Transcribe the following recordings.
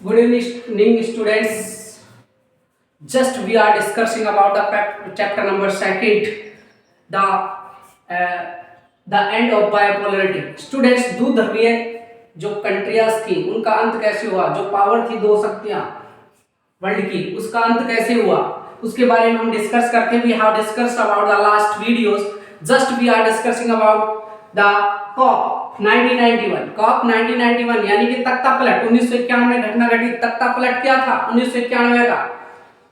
Good evening, students. Just we are discussing about the chapter number second, the the end of bipolarity. Students, दो ध्रुवीय जो कंट्रियाज थी उनका अंत कैसे हुआ, जो पावर थी दो शक्तियां वर्ल्ड की, उसका अंत कैसे हुआ, उसके बारे में हम डिस्कस करते हैं. We have discussed about the last videos. Just we are discussing about the coup 1991. Coup 1991 यानी कि तख्ता पलट 1991 में घटना घटी. तख्ता पलट क्या था 1991 का?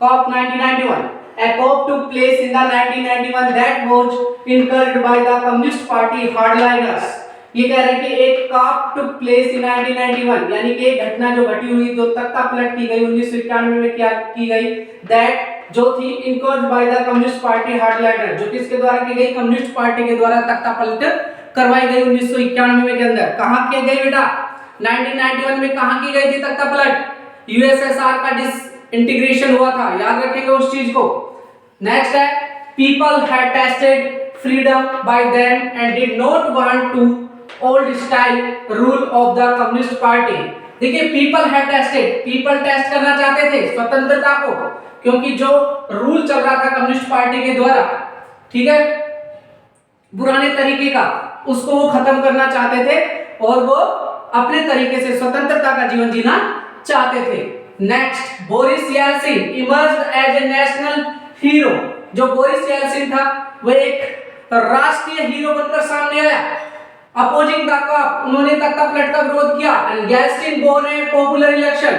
Corp 1991. A COP took place in the 1991 that was incurred by the Communist Party hardliners. ये कह रहे हैं कि एक कॉप टुक प्लेस इन 1991 यानी कि एक घटना जो घटी हुई जो तख्ता पलट की गई 1991 में क्या की गई, दैट जो थी incurred by the Communist party hardliner, जो किसके द्वारा की गई? कम्युनिस्ट पार्टी के द्वारा तख्ता पलट करवाई गई 1991 के अंदर. कहां की गई बेटा? 1991 में कहां की गई थी तख्ता पलट? यूएसएसआर का डिसइंटीग्रेशन हुआ था, याद रखेंगे उस चीज को. नेक्स्ट है people had tested freedom by them and did not want to old style rule of the Communist Party. देखिए people had tested, people test करना चाहते थे स्वतंत्रता को, क्योंकि जो रूल चल रहा था कम्युनिस्ट पार्टी के द्वारा, ठीक है, पुराने तरीके का, उसको वो खत्म करना चाहते थे और वो अपने तरीके से स्वतंत्रता का जीवन जीना चाहते थे. Next, Boris Yeltsin emerged as a national hero. जो बोरिस येल्सिन था वो एक राष्ट्रीय हीरो बनकर सामने आया. अपोजिंग द कॉप, उन्होंने तख्ता पलट का विरोध किया. And Yeltsin bone A popular election,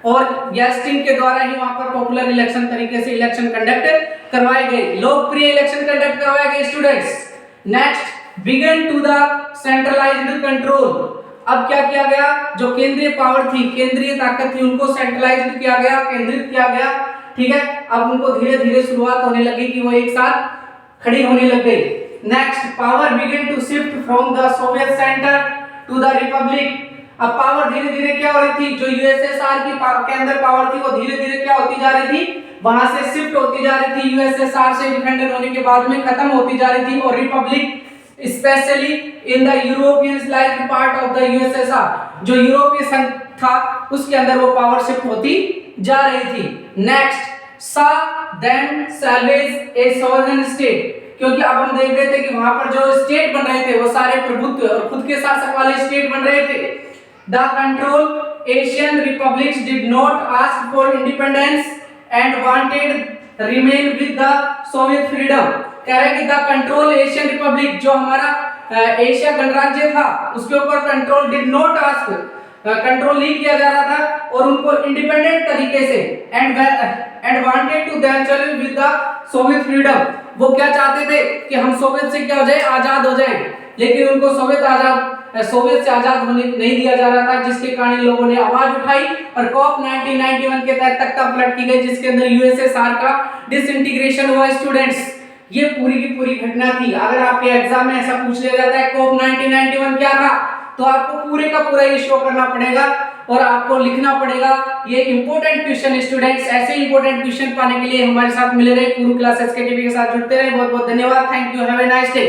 और येल्सिन के द्वारा ही वहां पर पॉपुलर इलेक्शन तरीके से इलेक्शन कंडक्ट करवाए गए, लोकप्रिय इलेक्शन कंडक्ट करवाए गए students. Next, began to the centralized control. अब क्या किया गया? जो केंद्रीय पावर थी, केंद्रीय ताकत थी, उनको सेंट्रलाइज्ड किया गया, केंद्रित किया गया. ठीक है, अब उनको धीरे धीरे शुरुआत होने लगी कि वो एक साथ खड़ी होने लग गई. Next, power began to shift from the Soviet centre to the republic. अब पावर धीरे धीरे क्या हो रही थी? जो यूएसएसआर की के अंदर पावर थी वो धीरे धीरे क्या होती जा रही थी? वहां से शिफ्ट होती जा रही थी. यूएसएसआर से इंडिपेंडेंट होने के बाद में खत्म होती जा रही थी, और republic specially in the Europeanized part of the USSR, जो यूरोपीय संघ था उसके अंदर वो पावर शिफ्ट होती जा रही थी. नेक्स्ट, सा देन सैल्वेज ए सॉवरेन स्टेट. क्योंकि अब हम देख रहे थे कि वहां पर जो स्टेट बन रहे थे वो सारे प्रभुत्व और खुद के शासक वाले स्टेट बन रहे थे. The control Asian republics did not ask for independence and wanted remain with the Soviet freedom. कह रहे कि द कंट्रोल एशियन रिपब्लिक, जो हमारा एशिया गणराज्य था, उसके ऊपर control did not ask, control नहीं किया जा रहा था और उनको इंडिपेंडेंट तरीके से and wanted to themselves with the Soviet freedom. वो क्या चाहते थे कि हम सोवियत से क्या हो जाए? आजाद हो जाएं. लेकिन उनको सोवियत से आजाद होने नहीं दिया जा रहा था, जिसके कारण लोगों ने आवाज उठाई और कॉप 1991 के तहत तख्ता पलट की गई, जिसके अंदर यूएसएसआर का डिसइंटीग्रेशन हुआ. स्टूडेंट्स, ये पूरी की पूरी घटना थी. अगर आपके एग्जाम में ऐसा पूछ लिया जाता है कॉप 1991 क्या था, तो आपको पूरे का पूरा ये शो करना पड़ेगा और आपको लिखना पड़ेगा. ये इंपॉर्टेंट क्वेश्चन स्टूडेंट्स. ऐसे इंपॉर्टेंट क्वेश्चन पाने के लिए हमारे साथ मिले रहे, पूरी क्लासेस के टीवी के साथ जुड़ते रहे. बहुत बहुत धन्यवाद. Thank you. Have a nice day.